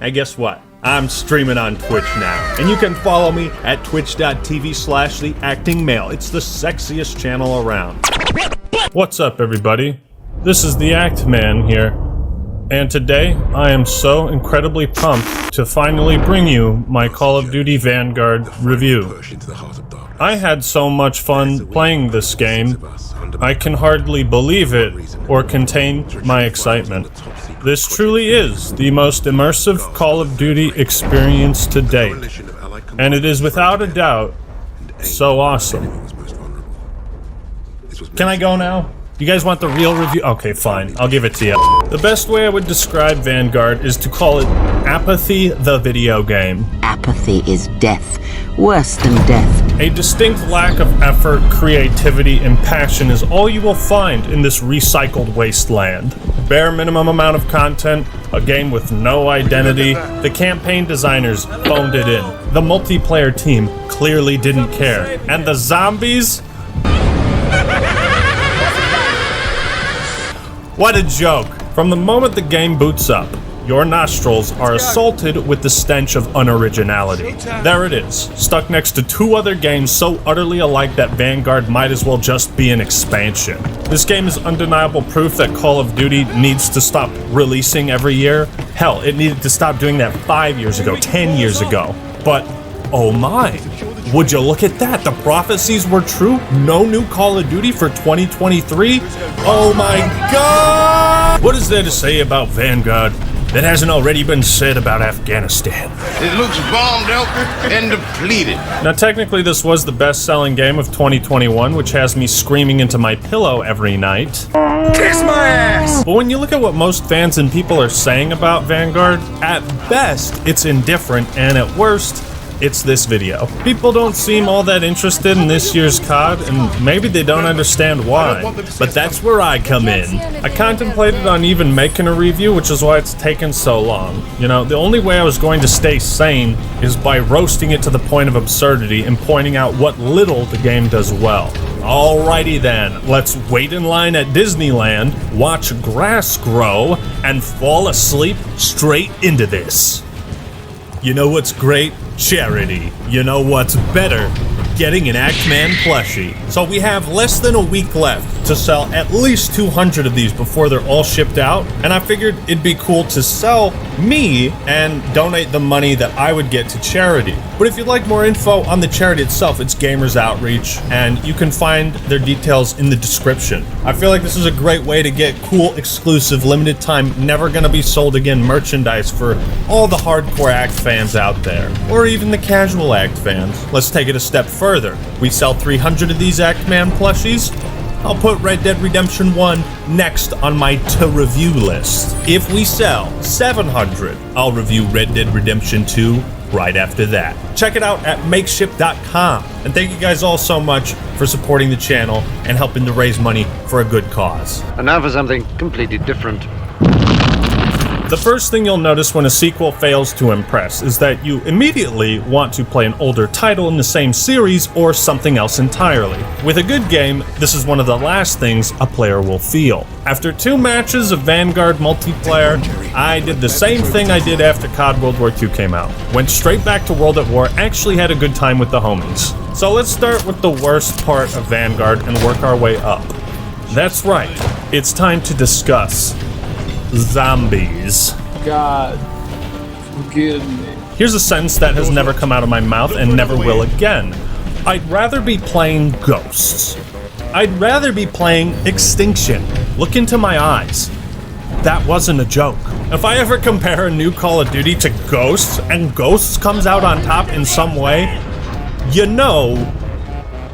Hey, guess what? I'm streaming on Twitch now, and you can follow me at twitch.tv/theactingmale. It's the sexiest channel around. What's up, everybody? This is the Act Man here, and today I am so incredibly pumped to finally bring you my Call of Duty Vanguard review. I had so much fun playing this game, I can hardly believe it or contain my excitement. This truly is the most immersive Call of Duty experience to date, and it is without a doubt so awesome. Can I go now? You guys want the real review? Okay, fine. I'll give it to you. The best way I would describe Vanguard is to call it apathy the video game. Apathy is death. Worse than death. A distinct lack of effort, creativity, and passion is all you will find in this recycled wasteland. Bare minimum amount of content, a game with no identity, the campaign designers phoned it in, the multiplayer team clearly didn't care, and the zombies? What a joke! From the moment the game boots up, your nostrils are assaulted with the stench of unoriginality. There it is, stuck next to two other games so utterly alike that Vanguard might as well just be an expansion. This game is undeniable proof that Call of Duty needs to stop releasing every year. Hell, it needed to stop doing that 5 years ago, 10 years ago. But, oh my, would you look at that? The prophecies were true? No new Call of Duty for 2023? Oh my god! What is there to say about Vanguard that hasn't already been said about Afghanistan? It looks bombed out and depleted. Now, technically, this was the best-selling game of 2021, which has me screaming into my pillow every night. Kiss my ass! But when you look at what most fans and people are saying about Vanguard, at best, it's indifferent, and at worst, it's this video. People don't seem all that interested in this year's COD, and maybe they don't understand why. But that's where I come in. I contemplated on even making a review, which is why it's taken so long. You know, the only way I was going to stay sane is by roasting it to the point of absurdity and pointing out what little the game does well. Alrighty then, let's wait in line at Disneyland, watch grass grow, and fall asleep straight into this. You know what's great? Charity. You know what's better? Getting an Act Man plushie. So we have less than a week left to sell at least 200 of these before they're all shipped out, and I figured it'd be cool to sell me and donate the money that I would get to charity. But if you'd like more info on the charity itself, it's Gamers Outreach, and you can find their details in the description. I feel like this is a great way to get cool, exclusive, limited time, never gonna be sold again merchandise for all the hardcore Act fans out there, or even the casual Act fans. Let's take it a step further. We sell 300 of these Act Man plushies. I'll put Red Dead Redemption 1 next on my to-review list. If we sell 700, I'll review Red Dead Redemption 2 right after that. Check it out at makeshift.com. And thank you guys all so much for supporting the channel and helping to raise money for a good cause. And now for something completely different. The first thing you'll notice when a sequel fails to impress is that you immediately want to play an older title in the same series or something else entirely. With a good game, this is one of the last things a player will feel. After 2 matches of Vanguard multiplayer, I did the same thing I did after COD World War II came out. Went straight back to World at War, actually had a good time with the homies. So let's start with the worst part of Vanguard and work our way up. That's right, it's time to discuss zombies. God, forgive me. Here's a sentence that has never come out of my mouth and never will again. I'd rather be playing Ghosts. I'd rather be playing Extinction. Look into my eyes. That wasn't a joke. If I ever compare a new Call of Duty to Ghosts, and Ghosts comes out on top in some way, you know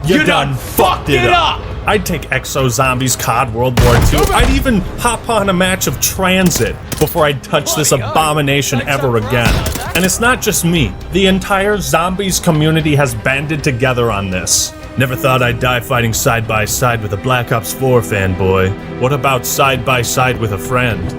you done fucked it up. I'd take Exo Zombies, COD World War II. I'd even hop on a match of Transit before I'd touch this abomination ever again. And it's not just me. The entire Zombies community has banded together on this. Never thought I'd die fighting side by side with a Black Ops 4 fanboy. What about side by side with a friend?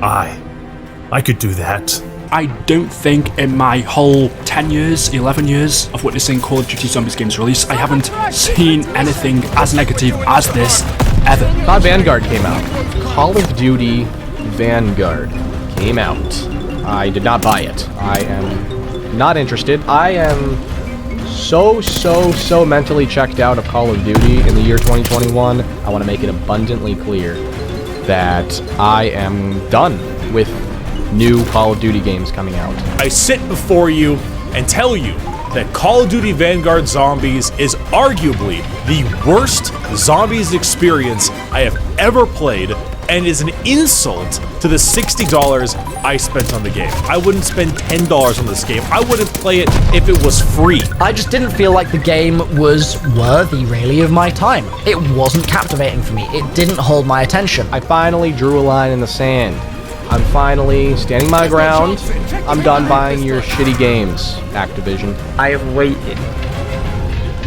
I could do that. I don't think in my whole 10 years, 11 years of witnessing Call of Duty Zombies games release, I haven't seen anything as negative as this ever. COD Vanguard came out. Call of Duty Vanguard came out. I did not buy it. I am not interested. I am so mentally checked out of Call of Duty in the year 2021. I want to make it abundantly clear that I am done with new Call of Duty games coming out. I sit before you and tell you that Call of Duty Vanguard Zombies is arguably the worst zombies experience I have ever played, and is an insult to the $60 I spent on the game. I wouldn't spend $10 on this game. I wouldn't play it if it was free. I just didn't feel like the game was worthy, really, of my time. It wasn't captivating for me. It didn't hold my attention. I finally drew a line in the sand. I'm finally standing my ground. I'm done buying your shitty games, Activision. I have waited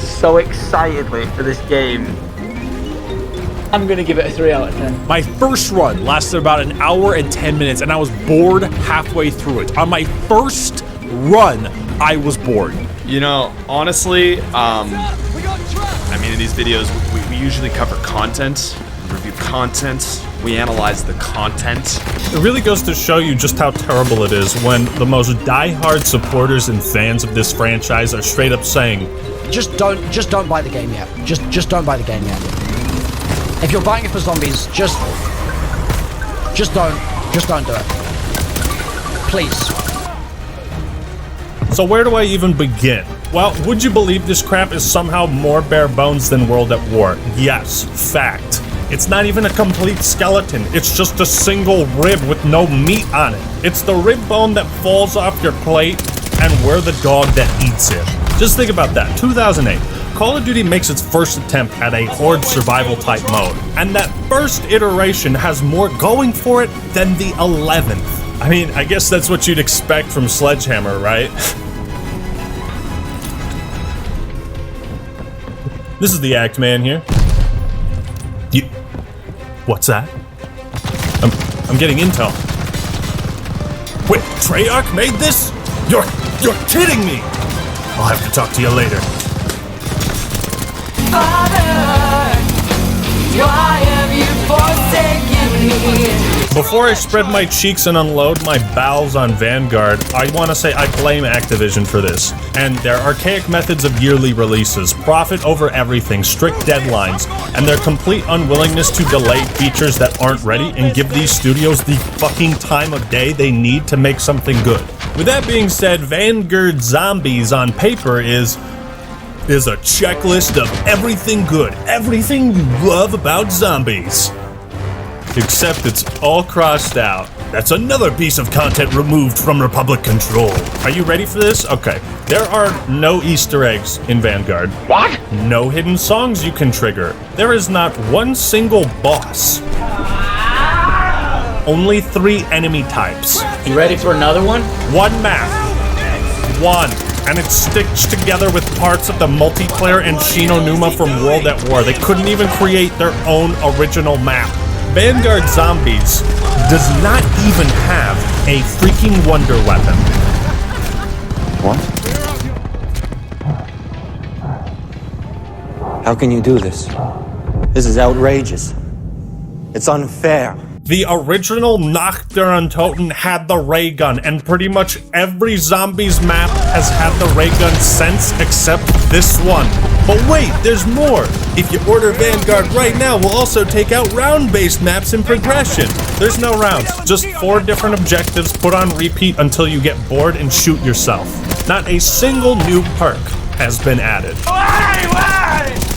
so excitedly for this game. I'm gonna give it a 3 out of 10. My first run lasted about an hour and 10 minutes, and I was bored halfway through it. On my first run, I was bored. You know, honestly, I mean, in these videos, we usually cover content, review content, we analyze the content. It really goes to show you just how terrible it is when the most die-hard supporters and fans of this franchise are straight up saying, Just don't buy the game yet. Just don't buy the game yet. If you're buying it for zombies, just don't do it. Please. So where do I even begin? Well, would you believe this crap is somehow more bare bones than World at War? Yes, fact. It's not even a complete skeleton, it's just a single rib with no meat on it. It's the rib bone that falls off your plate, and we're the dog that eats it. Just think about that, 2008. Call of Duty makes its first attempt at a horde survival type mode, and that first iteration has more going for it than the 11th. I mean, I guess that's what you'd expect from Sledgehammer, right? This is the Act Man here. What's that? I'm getting intel. Wait, Treyarch made this? You're kidding me! I'll have to talk to you later. Why have you forsaken me? Before I spread my cheeks and unload my bowels on Vanguard, I want to say I blame Activision for this, and their archaic methods of yearly releases, profit over everything, strict deadlines, and their complete unwillingness to delay features that aren't ready and give these studios the fucking time of day they need to make something good. With that being said, Vanguard Zombies on paper is a checklist of everything good, everything you love about zombies. Except it's all crossed out. That's another piece of content removed from Republic control. Are you ready for this? Okay. There are no Easter eggs in Vanguard. What? No hidden songs you can trigger. There is not one single boss. Only 3 enemy types. You ready for another one? One map. One. And it's stitched together with parts of the multiplayer and Shinonuma from World at War. They couldn't even create their own original map. Vanguard Zombies does not even have a freaking wonder weapon. What? How can you do this? This is outrageous. It's unfair. The original Nacht der Untoten had the ray gun, and pretty much every Zombies map has had the ray gun since except this one. But wait, there's more! If you order Vanguard right now, we'll also take out round-based maps in progression. There's no rounds, just 4 different objectives put on repeat until you get bored and shoot yourself. Not a single new perk has been added.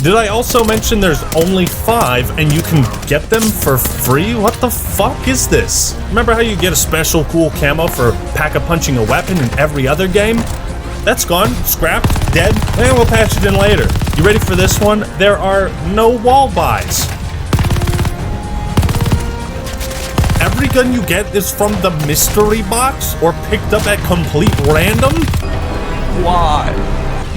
Did I also mention there's only 5 and you can get them for free? What the fuck is this? Remember how you get a special cool camo for pack-a-punching a weapon in every other game? That's gone, scrapped, dead, and we'll patch it in later. You ready for this one? There are no wall buys. Every gun you get is from the mystery box or picked up at complete random? Why?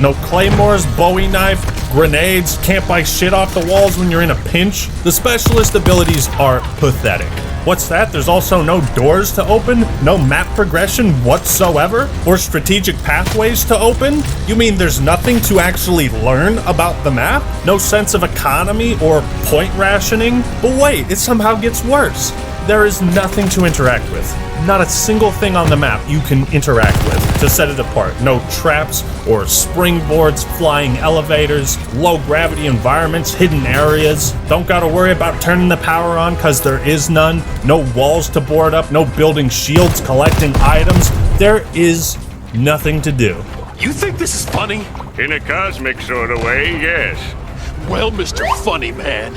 No claymores, bowie knife, grenades, can't buy shit off the walls when you're in a pinch. The specialist abilities are pathetic. What's that? There's also no doors to open? No map progression whatsoever? Or strategic pathways to open? You mean there's nothing to actually learn about the map? No sense of economy or point rationing? But wait, it somehow gets worse. There is nothing to interact with. Not a single thing on the map you can interact with to set it apart. No traps or springboards, flying elevators, low gravity environments, hidden areas. Don't gotta worry about turning the power on cause there is none. No walls to board up, no building shields, collecting items. There is nothing to do. You think this is funny? In a cosmic sort of way, yes. Well, Mr. Funny Man,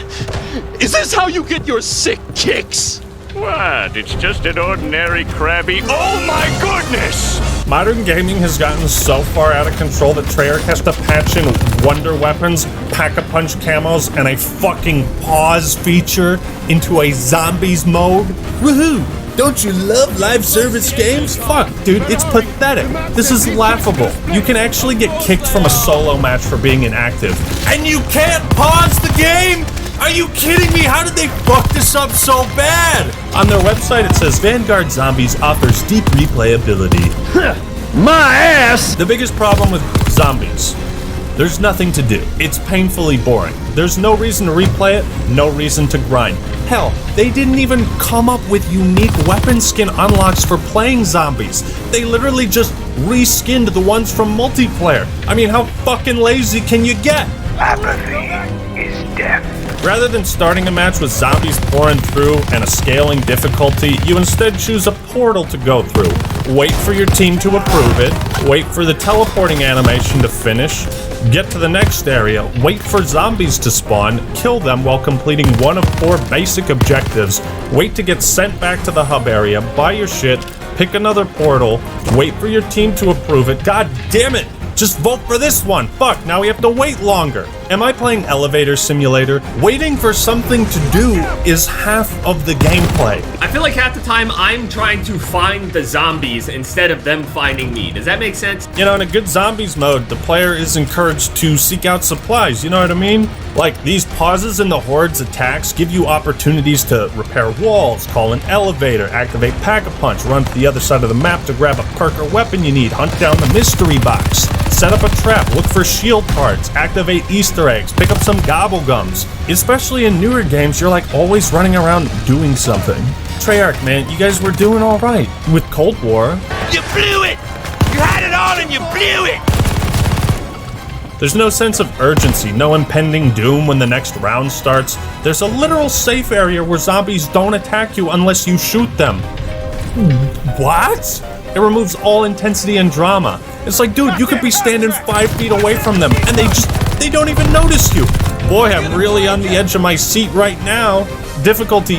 is this how you get your sick kicks? What? It's just an ordinary crabby. Oh my goodness! Modern gaming has gotten so far out of control that Treyarch has to patch in wonder weapons, pack-a-punch camos, and a fucking pause feature into a zombies mode. Woohoo! Don't you love live service games? Fuck, dude, it's pathetic. This is laughable. You can actually get kicked from a solo match for being inactive. And you can't pause the game? Are you kidding me? How did they fuck this up so bad? On their website it says Vanguard Zombies offers deep replayability. My ass! The biggest problem with zombies, there's nothing to do. It's painfully boring. There's no reason to replay it, no reason to grind. Hell, they didn't even come up with unique weapon skin unlocks for playing zombies. They literally just reskinned the ones from multiplayer. I mean, how fucking lazy can you get? Apathy is death. Rather than starting a match with zombies pouring through and a scaling difficulty, you instead choose a portal to go through. Wait for your team to approve it, wait for the teleporting animation to finish, get to the next area, wait for zombies to spawn, kill them while completing one of 4 basic objectives, wait to get sent back to the hub area, buy your shit, pick another portal, wait for your team to approve it. God damn it! Just vote for this one! Fuck, now we have to wait longer! Am I playing Elevator Simulator? Waiting for something to do is half of the gameplay. I feel like half the time I'm trying to find the zombies instead of them finding me. Does that make sense? You know, in a good zombies mode, the player is encouraged to seek out supplies, you know what I mean? Like, these pauses in the Horde's attacks give you opportunities to repair walls, call an elevator, activate Pack-a-Punch, run to the other side of the map to grab a perk or weapon you need, hunt down the mystery box, set up a trap, look for shield cards, activate Easter eggs, pick up some gobblegums. Especially in newer games, you're like always running around doing something. Treyarch, man, you guys were doing alright with Cold War. You blew it! You had it all and you blew it! There's no sense of urgency, no impending doom when the next round starts. There's a literal safe area where zombies don't attack you unless you shoot them. What? It removes all intensity and drama. It's like, dude, you could be standing 5 feet away from them and they don't even notice you. Boy, I'm really on the edge of my seat right now. Difficulty